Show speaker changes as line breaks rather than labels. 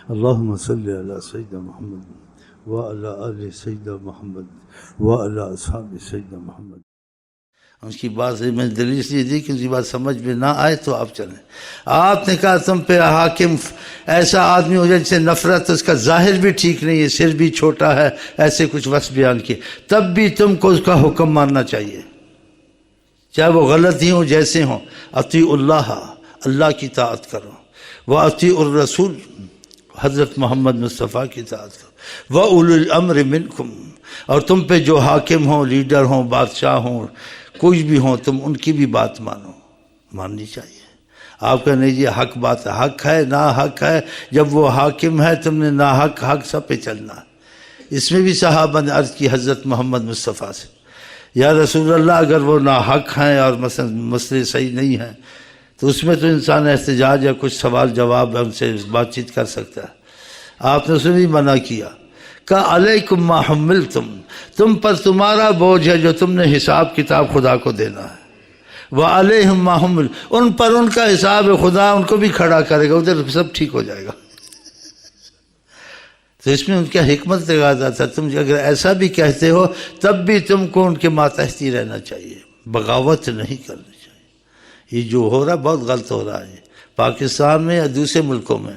اللہم صلی علی سیدنا محمد وعلی آل سیدنا محمد وعلی اصحاب سیدنا محمد. ان کی بات میں دلیل اس لیے دی کہ ان کی بات سمجھ میں نہ آئے تو آپ چلیں. آپ نے کہا تم پہ حاکم ایسا آدمی ہو جائے جس سے نفرت، اس کا ظاہر بھی ٹھیک نہیں ہے، سر بھی چھوٹا ہے، ایسے کچھ وصف بیان کیے، تب بھی تم کو اس کا حکم ماننا چاہیے، چاہے وہ غلط ہی ہوں جیسے ہوں. اطیعوا اللہ، اللہ کی اطاعت کرو، واطیعوا الرسول، حضرت محمد مصطفیٰ کی اطاعت کرو، وَأُولُو الْأَمْرِ مِنْكُمْ، اور تم پہ جو حاکم ہوں، لیڈر ہوں، بادشاہ ہوں، کچھ بھی ہوں، تم ان کی بھی بات ماننی چاہیے. آپ کا نہیں جی حق بات ہے، حق ہے نا حق ہے، جب وہ حاکم ہے تم نے نا حق سب پہ چلنا ہے. اس میں بھی صحابہ نے عرض کی حضرت محمد مصطفیٰ سے، یا رسول اللہ اگر وہ نا حق ہیں اور مسئلے صحیح نہیں ہیں تو اس میں تو انسان احتجاج یا کچھ سوال جواب ہم سے بات چیت کر سکتا ہے. آپ نے اس میں بھی منع کیا، کہا علیکم ما حملتم، تم پر تمہارا بوجھ ہے جو تم نے حساب کتاب خدا کو دینا ہے، وعلیہم ما حمل، ان پر ان کا حساب خدا ان کو بھی کھڑا کرے گا، ادھر سب ٹھیک ہو جائے گا. تو اس میں ان کا حکمت تقاضا تھا، تم اگر ایسا بھی کہتے ہو تب بھی تم کو ان کے ماتحتی رہنا چاہیے، بغاوت نہیں کرنی چاہیے. یہ جو ہو رہا بہت غلط ہو رہا ہے پاکستان میں یا دوسرے ملکوں میں.